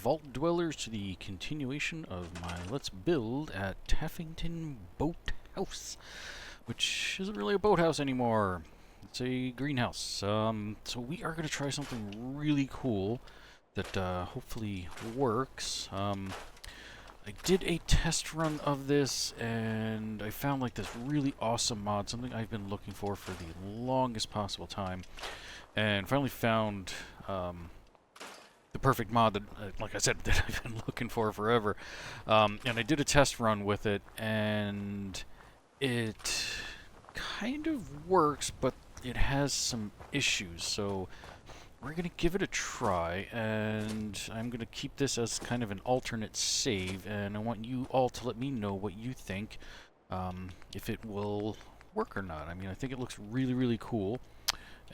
Vault Dwellers to the continuation of my Let's Build at Taffington Boathouse, which isn't really a boathouse anymore. It's a greenhouse. So we are going to try something really cool that hopefully works. I did a test run of this, and I found like this really awesome mod, something I've been looking for the longest possible time, and finally found the perfect mod that, like I said, that I've been looking for forever. And I did a test run with it, and it kind of works, but it has some issues. So we're going to give it a try, and I'm going to keep this as kind of an alternate save, and I want you all to let me know what you think, if it will work or not. I mean, I think it looks really, really cool.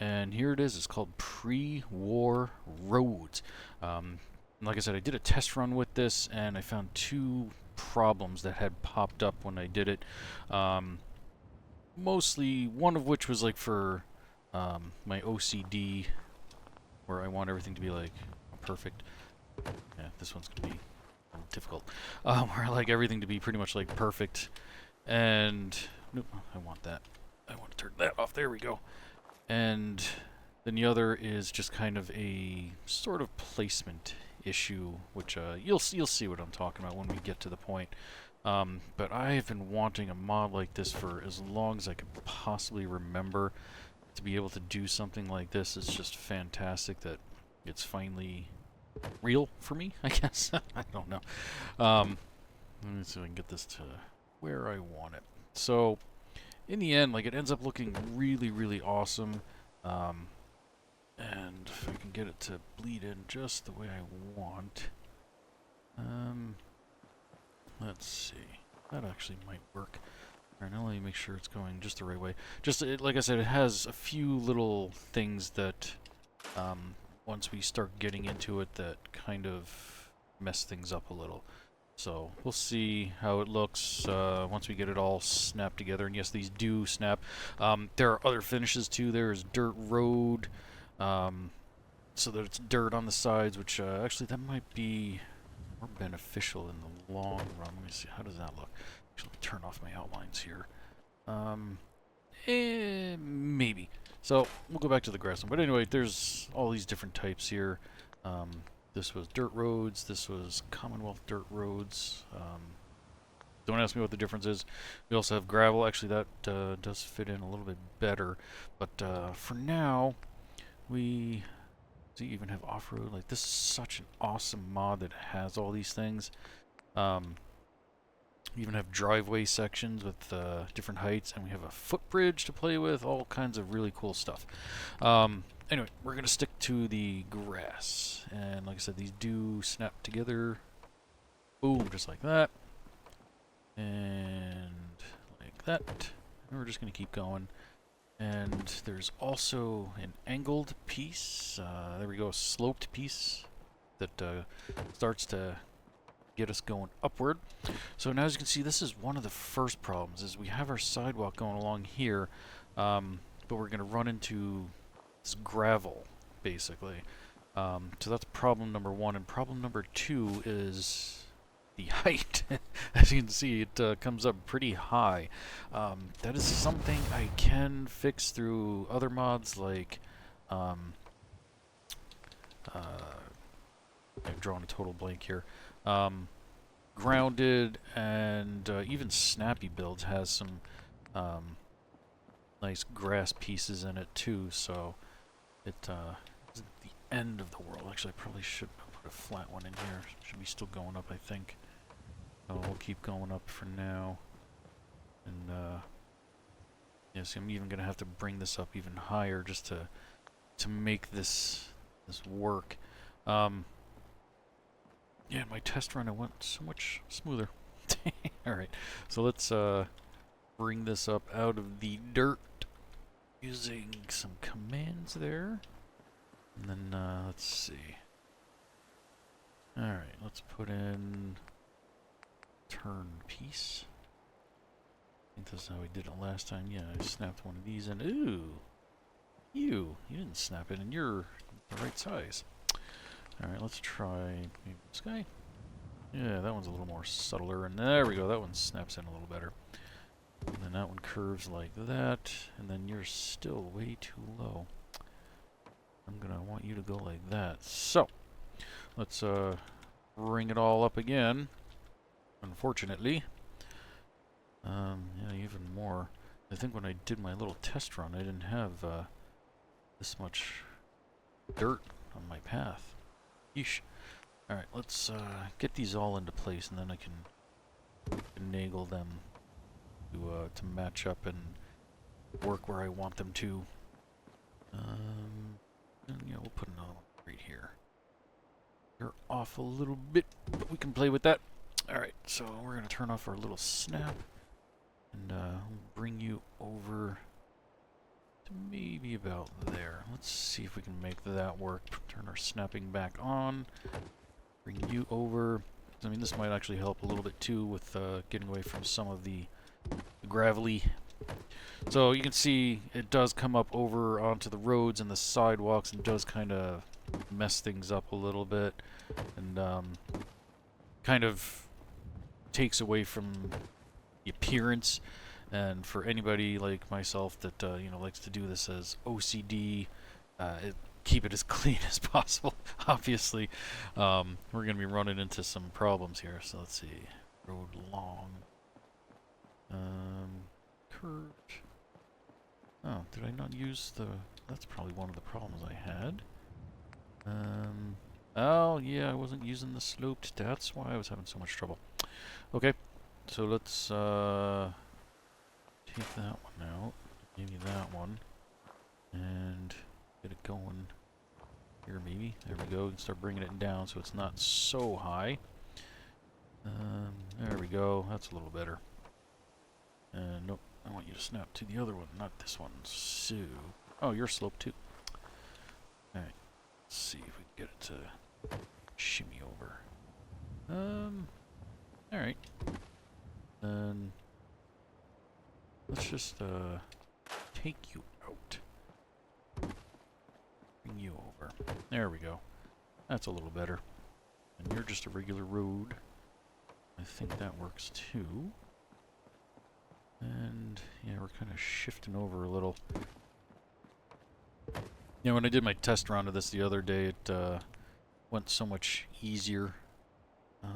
And here it is. It's called Pre-War Roads. Like I said, I did a test run with this, and I found two problems that had popped up when I did it. Mostly, one of which was like for my OCD, where I want everything to be like perfect. Yeah, this one's gonna be difficult. Where I like everything to be pretty much like perfect. And nope, I want that. I want to turn that off. There we go. And then the other is just kind of a sort of placement issue, which you'll see what I'm talking about when we get to the point. But I have been wanting a mod like this for as long as I could possibly remember. To be able to do something like this is just fantastic that it's finally real for me, I guess. I don't know. Let me see if I can get this to where I want it. So in the end, like, it ends up looking really, really awesome. And if I can get it to bleed in just the way I want. Let's see. That actually might work. Alright, now let me make sure it's going just the right way. Just, like I said, it has a few little things that, once we start getting into it, that kind of mess things up a little. So we'll see how it looks once we get it all snapped together. And yes, these do snap. There are other finishes too. There's dirt road, so that it's dirt on the sides, which actually that might be more beneficial in the long run. Let me see, how does that look? Actually, let me turn off my outlines here. Maybe. So we'll go back to the grass one. But anyway, there's all these different types here. This was dirt roads. This was Commonwealth dirt roads. Don't ask me what the difference is. We also have gravel. Actually, that does fit in a little bit better. But for now, we even have off-road. Like, this is such an awesome mod that has all these things. We even have driveway sections with different heights, and we have a footbridge to play with. All kinds of really cool stuff. Anyway, we're going to stick to the grass. And like I said, these do snap together. Boom, just like that. And like that. And we're just going to keep going. And there's also an angled piece. There we go, a sloped piece that starts to get us going upward. So now, as you can see, this is one of the first problems, is we have our sidewalk going along here, but we're going to run into gravel, basically. So that's problem number one. And problem number two is the height. As you can see, it comes up pretty high. That is something I can fix through other mods, like I'm drawing a total blank here. Grounded, and even Snappy builds has some nice grass pieces in it too, so it isn't the end of the world. Actually, I probably should put a flat one in here. Should be still going up, I think. So we'll keep going up for now. And yeah, see, I'm even gonna have to bring this up even higher just to make this work. Yeah, in my test run it went so much smoother. Alright, so let's bring this up out of the dirt using some commands there. And then, let's see. Alright, let's put in turn piece. I think this is how we did it last time. Yeah, I snapped one of these in. Ooh! You didn't snap it, and you're the right size. Alright, let's try maybe this guy. Yeah, that one's a little more subtler, and there we go, that one snaps in a little better. And then that one curves like that, and then you're still way too low. I'm gonna want you to go like that. So, let's bring it all up again, unfortunately. Yeah, even more. I think when I did my little test run, I didn't have this much dirt on my path. Yeesh. Alright, let's get these all into place, and then I can finagle them to match up and work where I want them to. And yeah, we'll put another one right here. They're off a little bit, but we can play with that. Alright, so we're going to turn off our little snap, and bring you over to maybe about there. Let's see if we can make that work. Turn our snapping back on. Bring you over. I mean, this might actually help a little bit too with getting away from some of the gravelly. So you can see it does come up over onto the roads and the sidewalks and does kind of mess things up a little bit, and kind of takes away from the appearance. And for anybody like myself that you know, likes to do this as OCD, keep it as clean as possible. Obviously, we're going to be running into some problems here. So let's see, road long, curved. Oh, did I not use the? That's probably one of the problems I had. Oh yeah, I wasn't using the sloped. That's why I was having so much trouble. Okay, so let's take that one out, maybe that one, and get it going here maybe. There we go, we can start bringing it down so it's not so high. There we go, that's a little better. And nope, I want you to snap to the other one, not this one. So, oh, you're sloped too. Alright, let's see if we can get it to shimmy over. Alright. Then let's just take you out. Bring you over. There we go. That's a little better. And you're just a regular road. I think that works too. And yeah, we're kind of shifting over a little. You know, when I did my test round of this the other day, it went so much easier. Oh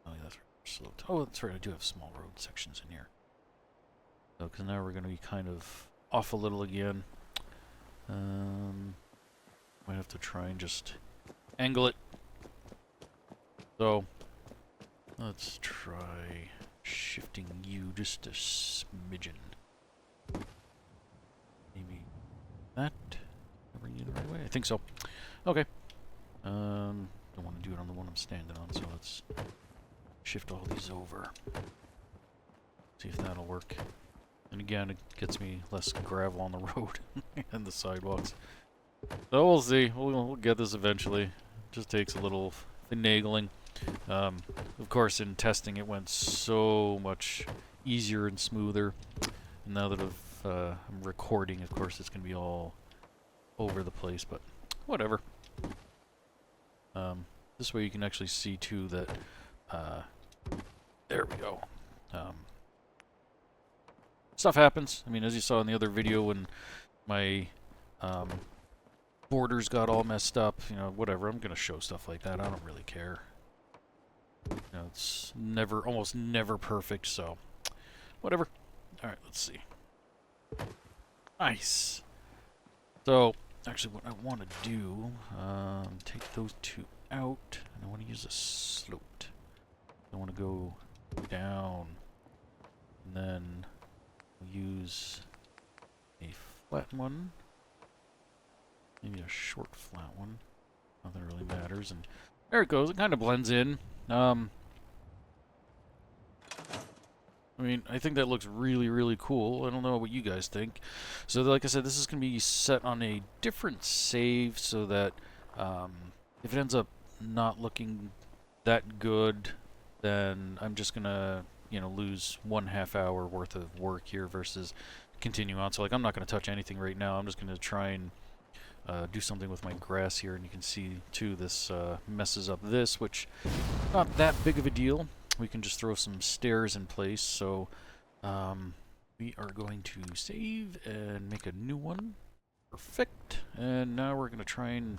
yeah, that's right. Sloped. Oh, that's right. I do have small road sections in here. So, because now we're going to be kind of off a little again. Might have to try and just angle it. So, let's try shifting you just a smidgen. Maybe that. Bring you the right way. I think so. Okay. Don't want to do it on the one I'm standing on, so let's shift all these over. See if that'll work. And again, it gets me less gravel on the road and the sidewalks. So we'll see. We'll get this eventually. It just takes a little finagling. Of course, in testing, it went so much easier and smoother. And now that I'm recording, of course, it's going to be all over the place, but whatever. This way you can actually see, too, that... there we go. Stuff happens. I mean, as you saw in the other video when my borders got all messed up, you know, whatever. I'm going to show stuff like that. I don't really care. You know, it's almost never perfect, so whatever. Alright, let's see. Nice. So, actually what I want to do, take those two out, and I want to use a sloped. I want to go down, and then use a flat one, maybe a short flat one. Nothing really matters, and there it goes. It kind of blends in. I mean, I think that looks really, really cool. I don't know what you guys think. So, like I said, this is going to be set on a different save so that if it ends up not looking that good, then I'm just going to, you know, lose 1/2 hour worth of work here versus continue on. So, like, I'm not going to touch anything right now. I'm just going to try and do something with my grass here, and you can see too this messes up this, which not that big of a deal. We can just throw some stairs in place. So we are going to save and make a new one. Perfect. And now we're going to try and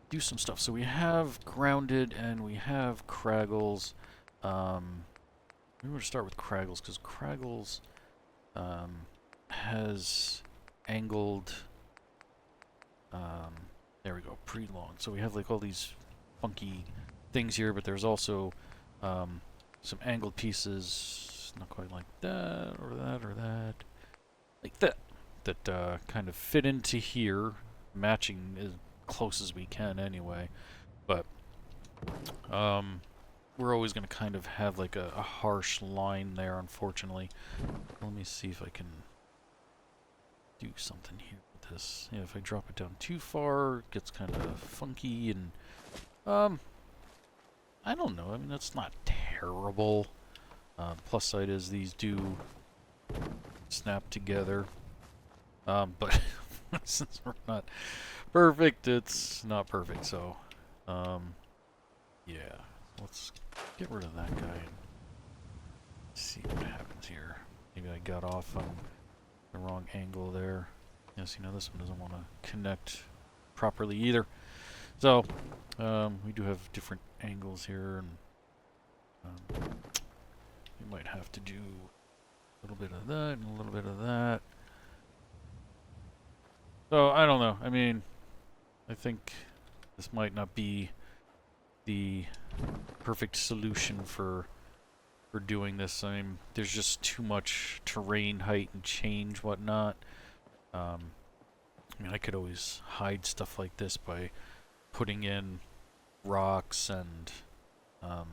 do some stuff. So we have grounded and we have Kraggles. We're going to start with Kraggles because Kraggles has angled. There we go, pretty long. So we have like all these funky things here, but there's also some angled pieces, not quite like that, or that, or that, like that, that kind of fit into here, matching as close as we can anyway. But we're always going to kind of have like a harsh line there, unfortunately. Let me see if I can do something here with this. Yeah, if I drop it down too far, it gets kind of funky, and I don't know. I mean, that's not terrible. Plus side is these do snap together. But since we're not perfect, it's not perfect. So, yeah. Let's get rid of that guy and see what happens here. Maybe I got off on the wrong angle there. Yes, you know, this one doesn't want to connect properly either. So, we do have different angles here, and we might have to do a little bit of that and a little bit of that. So, I don't know. I mean, I think this might not be the perfect solution for doing this. I mean, there's just too much terrain, height, and change, whatnot. I mean, I could always hide stuff like this by putting in rocks and, I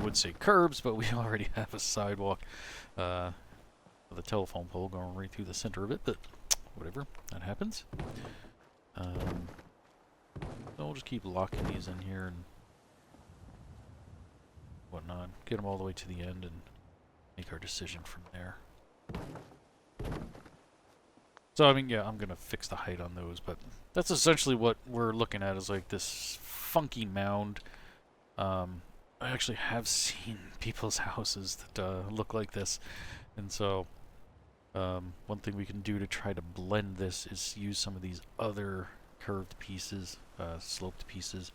would say curbs, but we already have a sidewalk with a telephone pole going right through the center of it, but whatever, that happens. So we'll just keep locking these in here and whatnot, get them all the way to the end and make our decision from there. So, I mean, yeah, I'm going to fix the height on those, but that's essentially what we're looking at, is like this funky mound. I actually have seen people's houses that look like this, and so one thing we can do to try to blend this is use some of these other curved pieces, sloped pieces,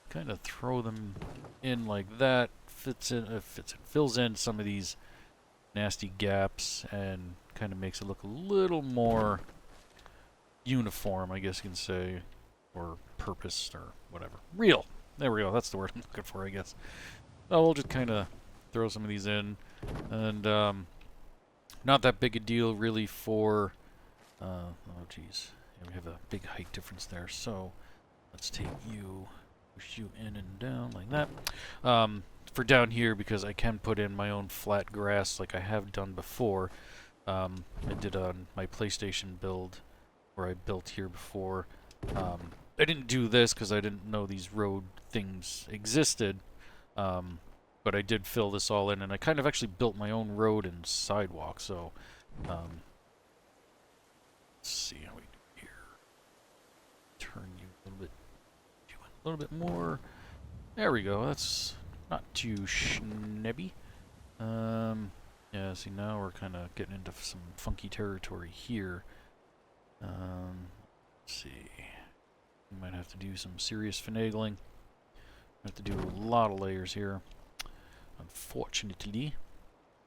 kind of throw them in like that, fills in some of these nasty gaps and kind of makes it look a little more uniform, I guess you can say, or purpose or whatever. Real. There we go. That's the word I'm looking for, I guess. So we'll just kind of throw some of these in, and not that big a deal really for. Oh geez, yeah, we have a big height difference there. So let's take you. Push you in and down like that. For down here, because I can put in my own flat grass like I have done before. I did on my PlayStation build where I built here before. I didn't do this because I didn't know these road things existed. But I did fill this all in, and I kind of actually built my own road and sidewalk. So let's see how we do here. Turn you a little bit more. There we go. That's not too shabby. Yeah, see, now we're kind of getting into some funky territory here. Let's see. We might have to do some serious finagling. We have to do a lot of layers here, unfortunately.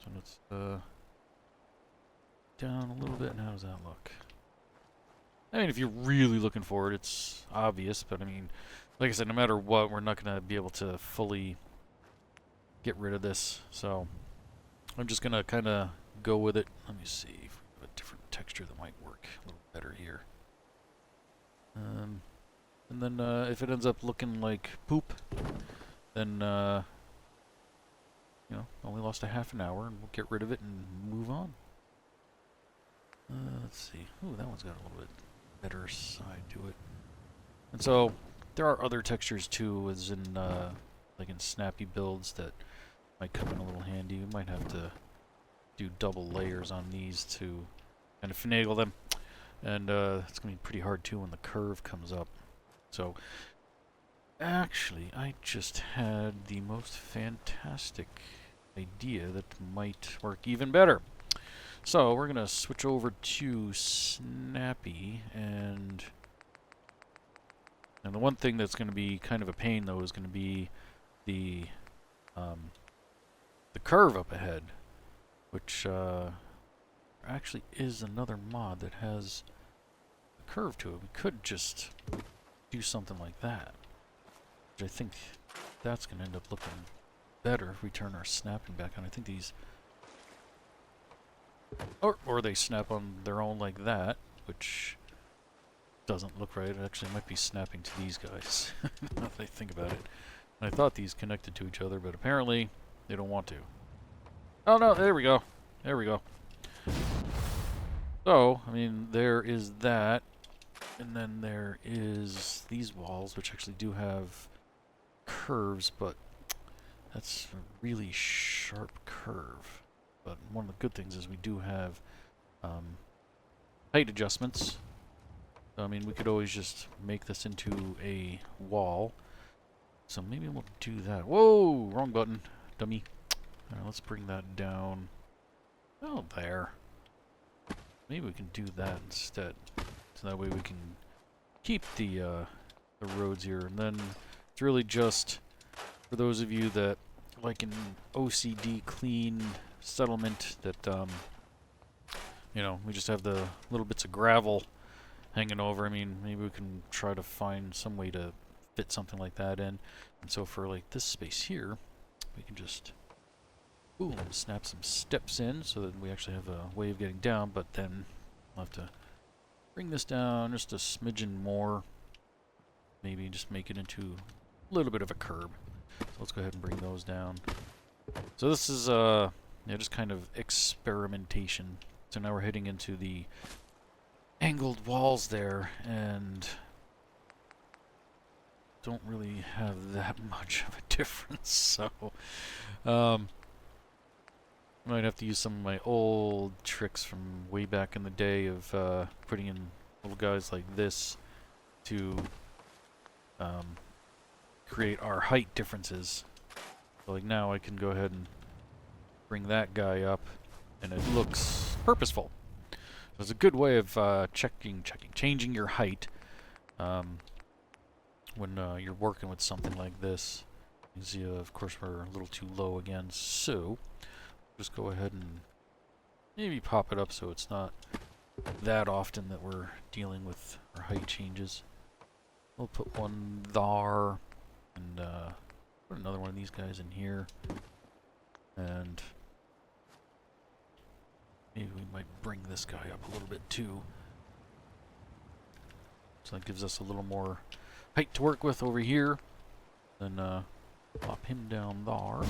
So let's down a little bit. And how does that look? I mean, if you're really looking for it, it's obvious, but I mean, like I said, no matter what, we're not going to be able to fully get rid of this. So I'm just going to kind of go with it. Let me see if we have a different texture that might work a little better here. And then if it ends up looking like poop, then, you know, only lost a half an hour, and we'll get rid of it and move on. Let's see. Ooh, that one's got a little bit better side to it. And so there are other textures too, as in like in snappy builds, that might come in a little handy. We might have to do double layers on these to kind of finagle them. And it's going to be pretty hard too when the curve comes up. So, actually, I just had the most fantastic idea that might work even better. So, we're going to switch over to Snappy, and the one thing that's going to be kind of a pain, though, is going to be the curve up ahead, which actually is another mod that has a curve to it. We could just do something like that, which I think that's going to end up looking better if we turn our snapping back on. I think these, or they snap on their own like that, which doesn't look right. It actually might be snapping to these guys, now that I think about it. And I thought these connected to each other, but apparently they don't want to. Oh no, there we go. There we go. So, I mean, there is that, and then there is these walls, which actually do have curves, but that's a really sharp curve. But one of the good things is we do have height adjustments. So, I mean, we could always just make this into a wall. So maybe we'll do that. Whoa! Wrong button. Dummy. Alright, let's bring that down. Oh, there. Maybe we can do that instead. So that way we can keep the roads here. And then it's really just for those of you that like an OCD clean settlement that, you know, we just have the little bits of gravel hanging over. I mean, maybe we can try to find some way to fit something like that in. And so for like this space here, we can just boom, snap some steps in so that we actually have a way of getting down, but then we'll have to bring this down just a smidgen more. Maybe just make it into a little bit of a curb. So let's go ahead and bring those down. So this is yeah, just kind of experimentation. So now we're heading into the angled walls there, and don't really have that much of a difference, so I might have to use some of my old tricks from way back in the day of putting in little guys like this to create our height differences. So like now I can go ahead and bring that guy up, and it looks purposeful. So it's a good way of changing your height when you're working with something like this. You can see, of course, we're a little too low again, so just go ahead and maybe pop it up so it's not that often that we're dealing with our height changes. We'll put one there, and put another one of these guys in here, and maybe we might bring this guy up a little bit too. So that gives us a little more height to work with over here. Then pop him down there. And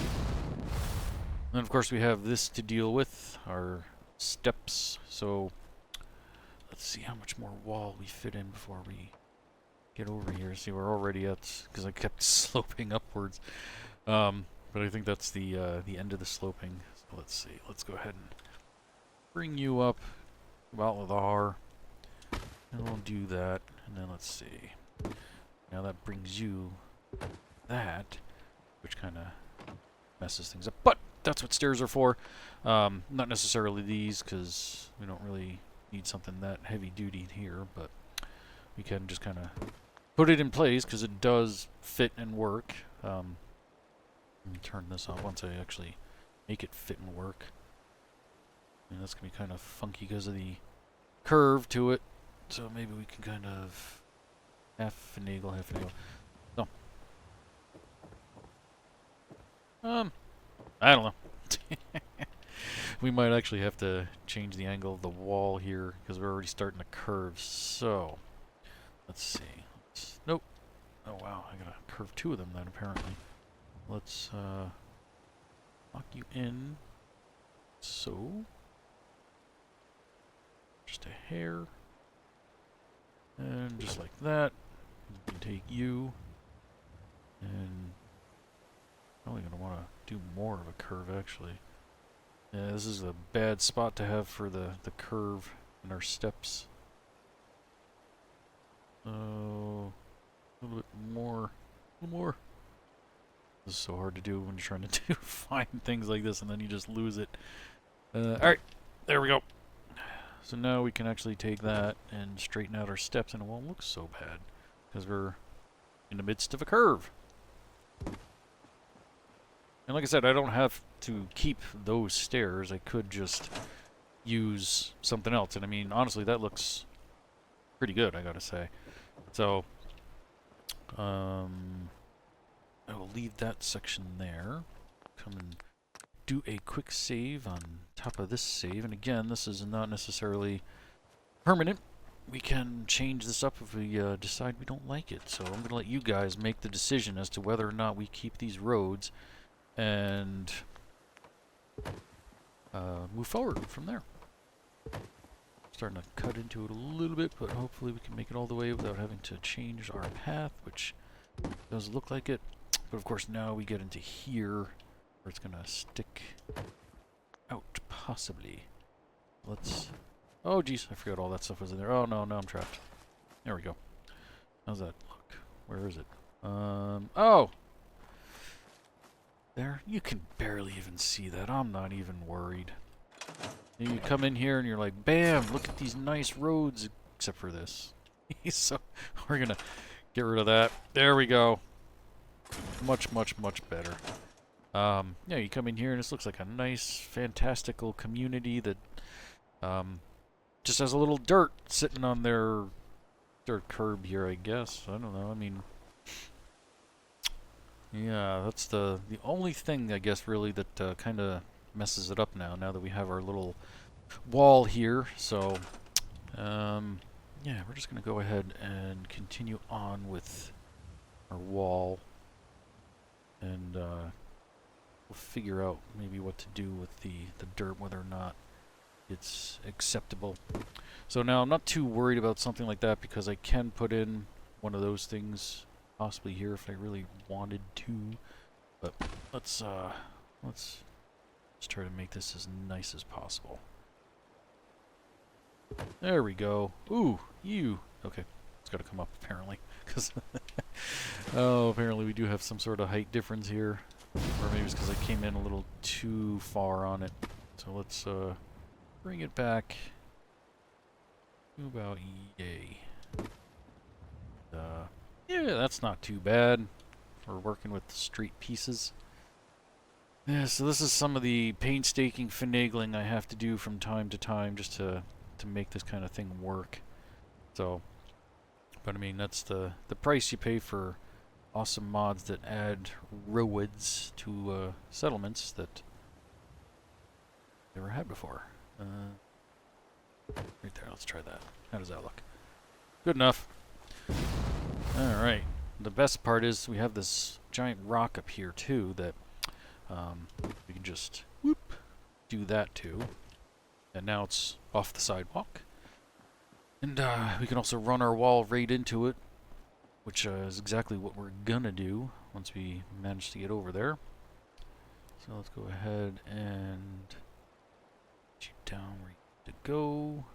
then of course we have this to deal with, our steps. So let's see how much more wall we fit in before we get over here. See, we're already at, because I kept sloping upwards. But I think that's the end of the sloping. So let's see. Let's go ahead and bring you up about there. And we'll do that. And then let's see. Now that brings you that, which kind of messes things up. But that's what stairs are for. Not necessarily these, because we don't really need something that heavy duty here, but we can just kind of put it in place because it does fit and work. Let me turn this off once I actually make it fit and work. And that's going to be kind of funky because of the curve to it. So maybe we can kind of half finagle. No. I don't know. We might actually have to change the angle of the wall here because we're already starting to curve. So let's see. Nope. Oh wow, I gotta curve two of them then apparently. Let's lock you in. So just a hair. And just like that. We can take you. And probably gonna want to do more of a curve actually. Yeah, this is a bad spot to have for the curve in our steps. A little bit more. A little more. This is so hard to do when you're trying to find things like this and then you just lose it. Alright, there we go. So now we can actually take that and straighten out our steps and it won't look so bad. Because we're in the midst of a curve. And like I said, I don't have to keep those stairs. I could just use something else. And I mean, honestly, that looks pretty good, I gotta say. So, I will leave that section there. Come and do a quick save on top of this save. And again, this is not necessarily permanent. We can change this up if we decide we don't like it. So I'm going to let you guys make the decision as to whether or not we keep these roads and move forward from there. Starting to cut into it a little bit, but hopefully we can make it all the way without having to change our path, which does look like it. But of course now we get into here where it's going to stick out, possibly. Let's... Oh, geez, I forgot all that stuff was in there. Oh, no, now I'm trapped. There we go. How's that look? Where is it? Oh! There? You can barely even see that. I'm not even worried. You come in here and you're like, bam, look at these nice roads, except for this. So, we're gonna get rid of that. There we go. Much, much, much better. Yeah, you come in here and this looks like a nice, fantastical community that, just has a little dirt sitting on their dirt curb here, I guess. I don't know. I mean, yeah, that's the only thing, I guess, really that kind of messes it up now that we have our little wall here. So, yeah, we're just going to go ahead and continue on with our wall. And we'll figure out maybe what to do with the dirt, whether or not it's acceptable. So now I'm not too worried about something like that because I can put in one of those things possibly here if I really wanted to. But let's try to make this as nice as possible. There we go. Ooh, you. Okay, it's got to come up apparently because oh, apparently we do have some sort of height difference here, or maybe it's because I came in a little too far on it. So let's bring it back to about yay. Yeah, that's not too bad for working with street pieces. Yeah, so this is some of the painstaking finagling I have to do from time to time just to make this kind of thing work. So, but I mean, that's the price you pay for awesome mods that add roads to settlements that never had before. Right there, let's try that. How does that look? Good enough. Alright. The best part is we have this giant rock up here too that we can just whoop do that to. And now it's off the sidewalk. And we can also run our wall right into it, which is exactly what we're gonna do once we manage to get over there. So let's go ahead and get you down where you need to go.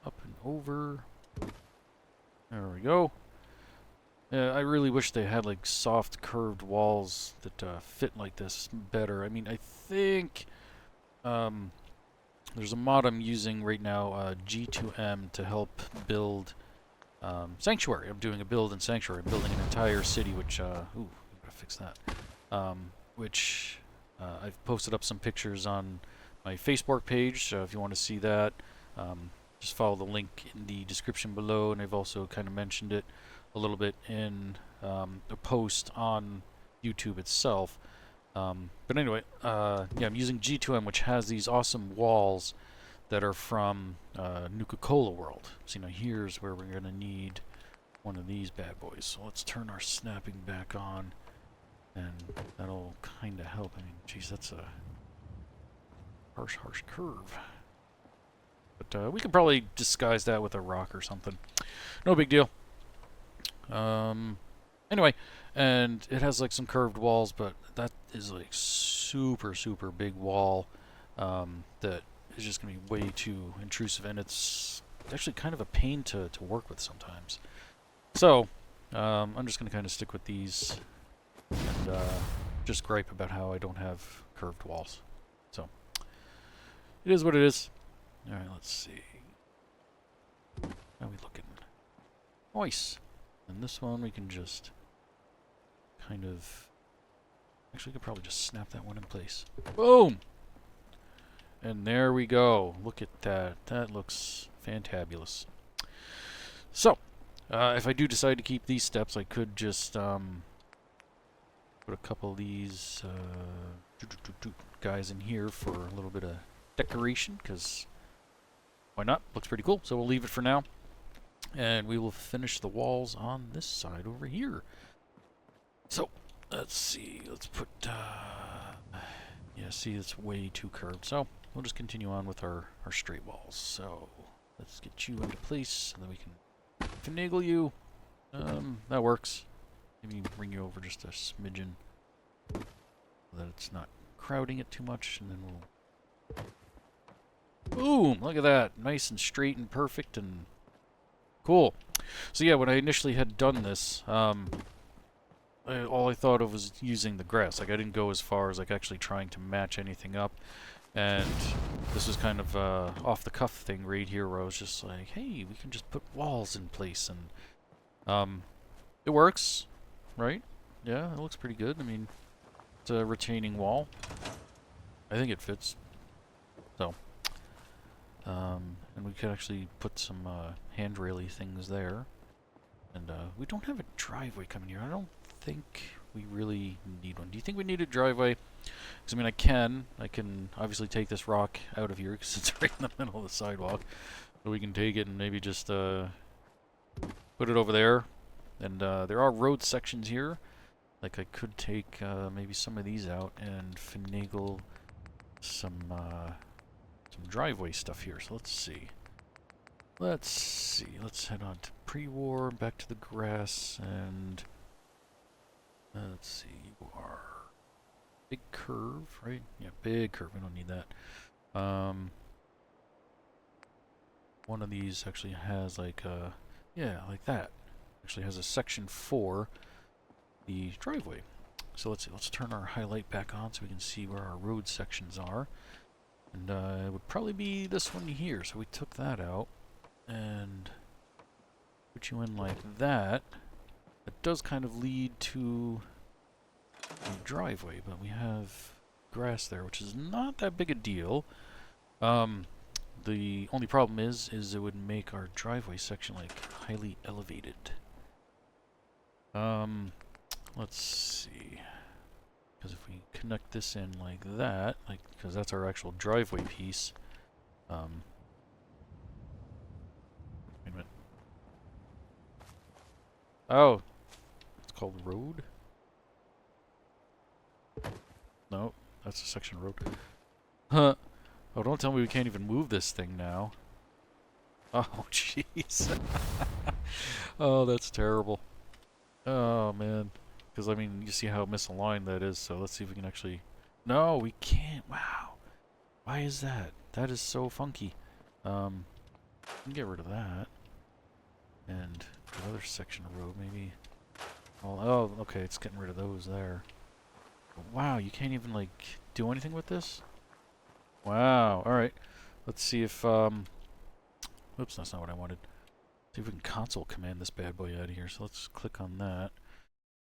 Up and over. There we go. Yeah, I really wish they had like soft curved walls that fit like this better. I mean, I think there's a mod I'm using right now, G2M, to help build Sanctuary. I'm doing a build in Sanctuary. I'm building an entire city, which, ooh, I've got to fix that. Which I've posted up some pictures on my Facebork page, if you want to see that. Just follow the link in the description below, and I've also kind of mentioned it a little bit in a post on YouTube itself. But anyway, yeah, I'm using G2M, which has these awesome walls that are from Nuka-Cola World. So now here's where we're going to need one of these bad boys. So let's turn our snapping back on, and that'll kind of help. I mean, geez, that's a harsh curve. But we could probably disguise that with a rock or something. No big deal. Anyway, and it has like some curved walls, but that is like super big wall that is just gonna be way too intrusive, and it's actually kind of a pain to work with sometimes. So, I'm just going to kind of stick with these and just gripe about how I don't have curved walls. So, it is what it is. Alright, let's see. How are we looking? Nice. And this one we can just kind of... Actually, I could probably just snap that one in place. Boom! And there we go. Look at that. That looks fantabulous. So, if I do decide to keep these steps, I could just put a couple of these guys in here for a little bit of decoration, because why not? Looks pretty cool. So we'll leave it for now. And we will finish the walls on this side over here. So, let's see. Let's put... yeah, see, it's way too curved. So, we'll just continue on with our straight walls. So, let's get you into place, and then we can finagle you. That works. Maybe bring you over just a smidgen, so that it's not crowding it too much, and then we'll... Boom! Look at that. Nice and straight and perfect and cool. So yeah, when I initially had done this, all I thought of was using the grass. Like, I didn't go as far as like actually trying to match anything up. And this was kind of off-the-cuff thing right here, where I was just like, hey, we can just put walls in place, and it works, right? Yeah, it looks pretty good. I mean, it's a retaining wall. I think it fits. So, and we could actually put some handrail-y things there. And we don't have a driveway coming here. I don't think we really need one. Do you think we need a driveway? Because, I mean, I can obviously take this rock out of here because it's right in the middle of the sidewalk. So we can take it and maybe just put it over there. And there are road sections here. Like, I could take maybe some of these out and finagle some driveway stuff here. So let's see. Let's head on to pre-war, back to the grass, and let's see. You are big curve, right? Yeah, big curve. We don't need that. One of these actually has like yeah, like that. Actually has a section for the driveway. So let's see. Let's turn our highlight back on so we can see where our road sections are. And it would probably be this one here. So we took that out and put you in like that. It does kind of lead to a driveway, but we have grass there, which is not that big a deal. The only problem is it would make our driveway section like highly elevated. Let's see. Because if we connect this in like that, like, because that's our actual driveway piece. Wait a minute. Oh, it's called road? No, that's a section of road. Huh. Oh, don't tell me we can't even move this thing now. Oh, jeez. Oh, that's terrible. Oh, man. Because, I mean, you see how misaligned that is, so let's see if we can actually... No, we can't. Wow. Why is that? That is so funky. We can get rid of that. And another section of road, maybe... Oh, okay, it's getting rid of those there. But wow, you can't even, like, do anything with this? Wow, alright. Let's see if, oops, that's not what I wanted. See if we can console command this bad boy out of here. So let's click on that.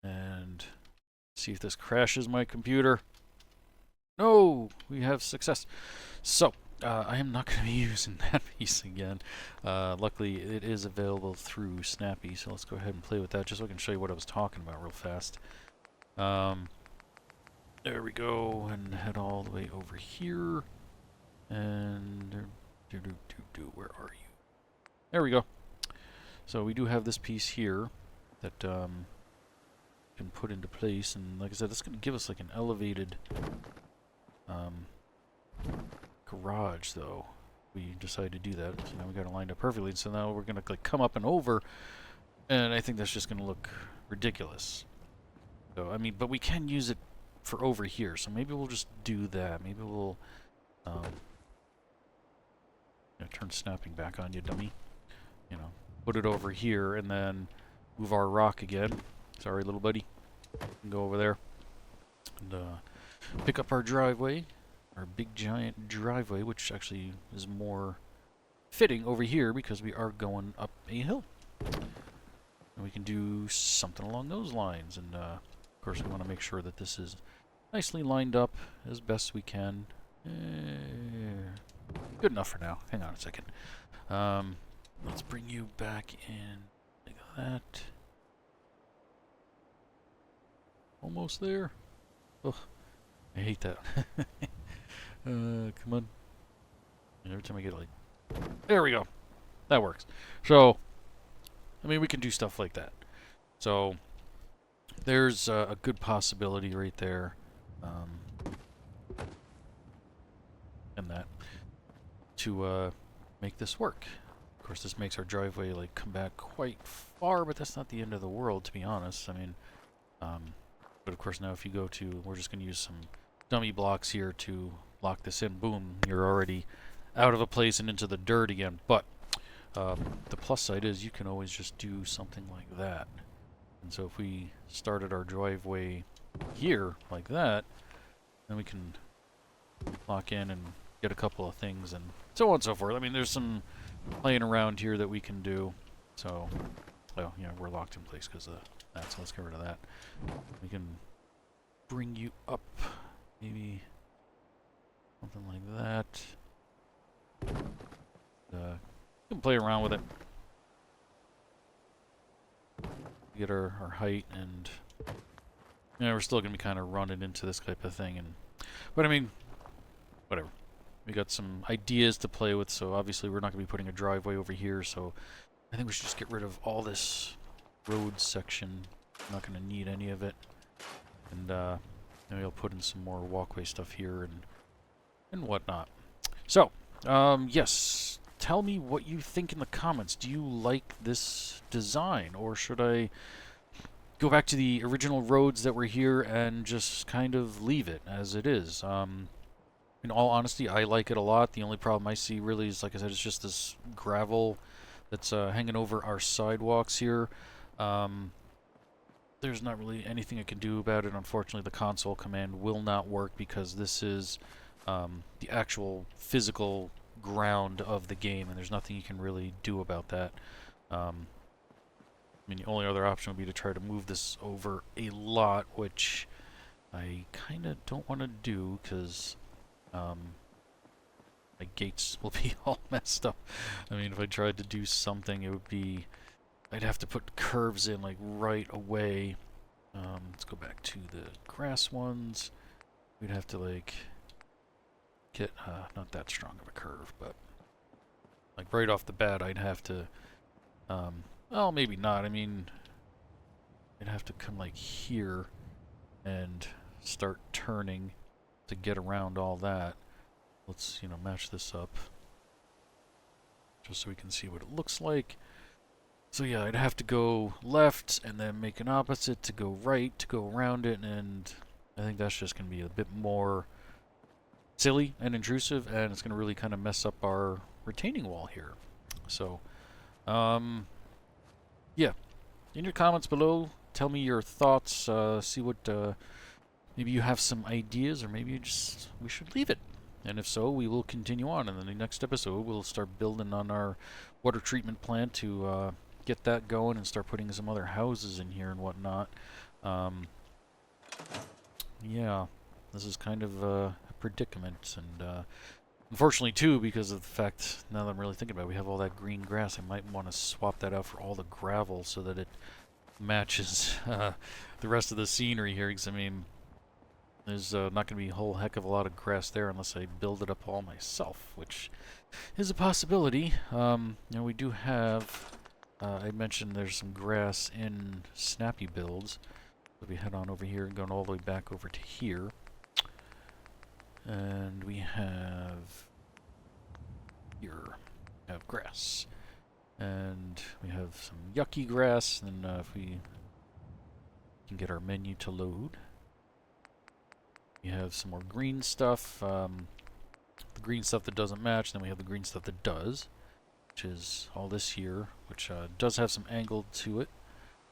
And see if this crashes my computer. No! We have success. So, I am not going to be using that piece again. Luckily, it is available through Snappy, so let's go ahead and play with that just so I can show you what I was talking about real fast. There we go, and head all the way over here. And... where are you? There we go. So we do have this piece here that can put into place, and like I said, it's going to give us like an elevated garage, though. We decide to do that, so now we got it lined up perfectly. So now we're going to like come up and over, and I think that's just going to look ridiculous. So I mean, but we can use it for over here, so maybe we'll just do that. Maybe we'll turn snapping back on you, dummy. you know, put it over here and then move our rock again. Sorry, little buddy. Go over there and pick up our driveway, our big giant driveway, which actually is more fitting over here because we are going up a hill. And we can do something along those lines. And of course, we want to make sure that this is nicely lined up as best we can. Good enough for now. Hang on a second. Let's bring you back in like that. Almost there. Ugh, I hate that. Come on. And every time I get like... There we go. That works. So, I mean, we can do stuff like that. So, there's a good possibility right there. And that. To make this work. Of course, this makes our driveway like come back quite far, but that's not the end of the world, to be honest. I mean, but of course now if you go to, we're just going to use some dummy blocks here to lock this in. Boom, you're already out of a place and into the dirt again. But the plus side is you can always just do something like that. And so if we started our driveway here like that, then we can lock in and get a couple of things and so on and so forth. I mean, there's some playing around here that we can do. So, well, yeah, we're locked in place because of that, so let's get rid of that. We can bring you up, maybe something like that. We can play around with it. Get our height, and yeah, we're still going to be kind of running into this type of thing. But I mean, whatever. We got some ideas to play with, so obviously we're not going to be putting a driveway over here, so I think we should just get rid of all this road section. I'm not going to need any of it. And maybe I'll put in some more walkway stuff here and whatnot. So, yes, tell me what you think in the comments. Do you like this design, or should I go back to the original roads that were here and just kind of leave it as it is? In all honesty, I like it a lot. The only problem I see really is, like I said, it's just this gravel that's hanging over our sidewalks here. There's not really anything I can do about it. Unfortunately, the console command will not work because this is the actual physical ground of the game, and there's nothing you can really do about that. I mean, the only other option would be to try to move this over a lot, which I kind of don't want to do because... my gates will be all messed up. I mean, if I tried to do something, it would be... I'd have to put curves in, like, right away. Let's go back to the grass ones. We'd have to, like, get, not that strong of a curve, but... Like, right off the bat, I'd have to... well, maybe not. I mean... I'd have to come, like, here and start turning to get around all that. Let's, you know, match this up just so we can see what it looks like. So yeah, I'd have to go left and then make an opposite to go right to go around it, and I think that's just going to be a bit more silly and intrusive, and it's going to really kind of mess up our retaining wall here. So, yeah, in your comments below, tell me your thoughts, see what, maybe you have some ideas, or maybe we should leave it. And if so, we will continue on. And in the next episode, we'll start building on our water treatment plant to get that going and start putting some other houses in here and whatnot. Yeah, this is kind of a predicament. And unfortunately, too, because of the fact, now that I'm really thinking about it, we have all that green grass, I might want to swap that out for all the gravel so that it matches the rest of the scenery here. Because, I mean... There's not going to be a whole heck of a lot of grass there unless I build it up all myself, which is a possibility. You know, we do have, I mentioned there's some grass in Snappy builds. So we head on over here and going all the way back over to here. And we have here, we have grass. And we have some yucky grass, and if we can get our menu to load. We have some more green stuff, the green stuff that doesn't match, then we have the green stuff that does. which is all this here, which does have some angle to it,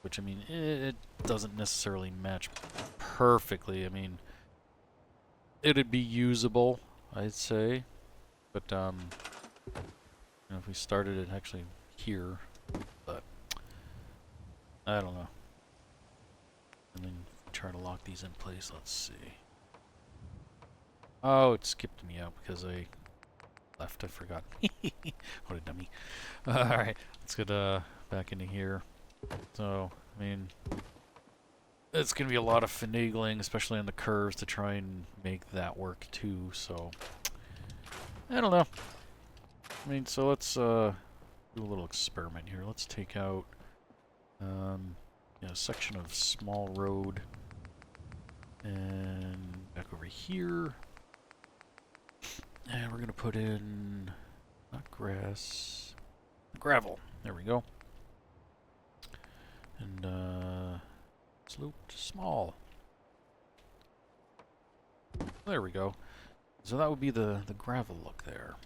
which, I mean, it doesn't necessarily match perfectly. I mean, it'd be usable, I'd say, but, you know, if we started it actually here, but I don't know. And then try to lock these in place. Let's see. Oh, it skipped me out because I left. I forgot. What a dummy. Alright, let's get back into here. So, I mean, it's going to be a lot of finagling, especially on the curves, to try and make that work too. So, I don't know. I mean, so let's do a little experiment here. Let's take out a section of small road and back over here. And we're going to put in, not grass, gravel. There we go. And sloped small. There we go. So that would be the gravel look there.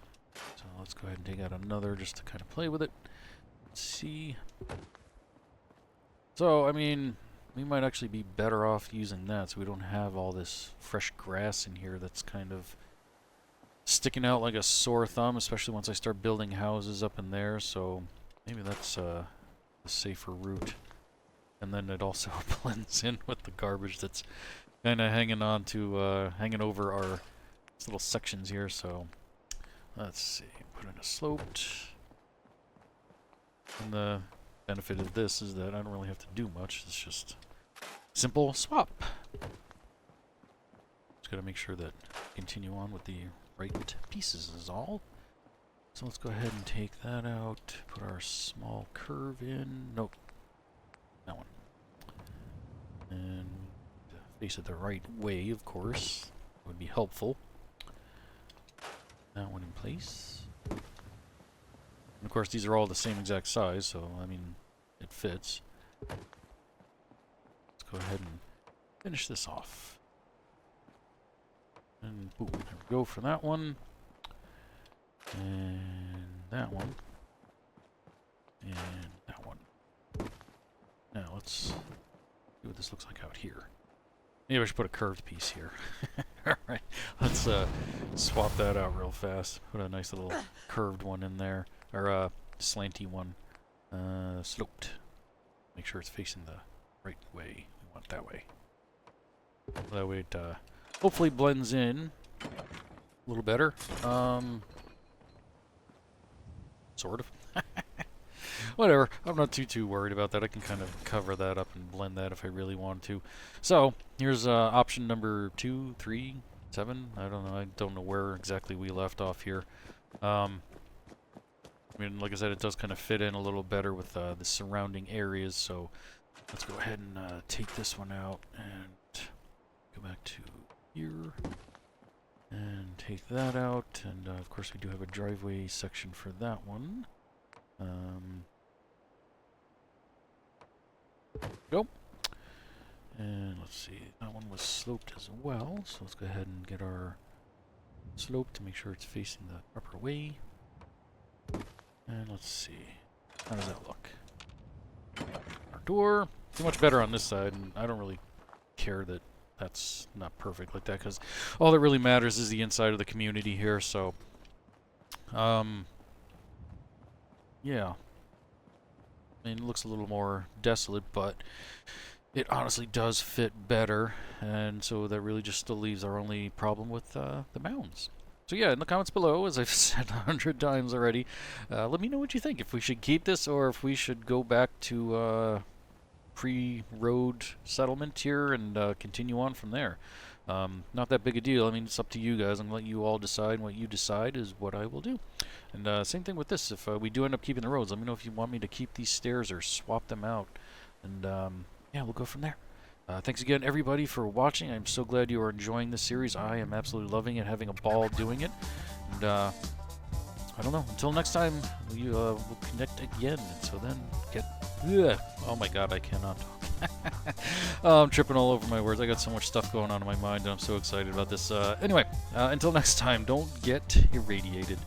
So let's go ahead and take out another just to kind of play with it. Let's see. So, I mean, we might actually be better off using that so we don't have all this fresh grass in here that's kind of sticking out like a sore thumb, especially once I start building houses up in there. So maybe that's a safer route. And then it also blends in with the garbage that's kind of hanging on to, hanging over our little sections here. So let's see, put in a sloped. And the benefit of this is that I don't really have to do much. It's just simple swap. Just gotta make sure that continue on with the right pieces is all. So let's go ahead and take that out. Put our small curve in. Nope. That one. And face it the right way, of course. Would be helpful. That one in place. And of course, these are all the same exact size, so I mean, it fits. Let's go ahead and finish this off. And boom, there we go for that one. And that one. And that one. Now let's see what this looks like out here. Maybe I should put a curved piece here. Alright, let's swap that out real fast. Put a nice little curved one in there. Or a slanty one. Sloped. Make sure it's facing the right way. We want it that way. That way it hopefully blends in a little better. Sort of. Whatever. I'm not too worried about that. I can kind of cover that up and blend that if I really want to. So, here's option number 2, 3, 7. I don't know. I don't know where exactly we left off here. I mean, like I said, it does kind of fit in a little better with the surrounding areas. So, let's go ahead and take this one out and go back to here. And take that out. And, of course, we do have a driveway section for that one. Go. And let's see, that one was sloped as well, so let's go ahead and get our slope to make sure it's facing the proper way. And let's see, how does that look? Our door, too much better on this side, and I don't really care that that's not perfect like that, because all that really matters is the inside of the community here, so yeah. I mean, it looks a little more desolate, but it honestly does fit better, and so that really just still leaves our only problem with the mounds. So yeah, in the comments below, as I've said 100 times already, let me know what you think. If we should keep this, or if we should go back to pre-road settlement here and continue on from there. Not that big a deal. I mean, it's up to you guys. I'm going to let you all decide, and what you decide is what I will do. And same thing with this. If we do end up keeping the roads, let me know if you want me to keep these stairs or swap them out. And yeah, we'll go from there. Thanks again, everybody, for watching. I'm so glad you are enjoying this series. I am absolutely loving it, having a ball doing it. And I don't know. Until next time, we'll connect again. And so then, oh my god, I cannot talk. Oh, I'm tripping all over my words. I got so much stuff going on in my mind, and I'm so excited about this. Anyway, until next time, don't get irradiated.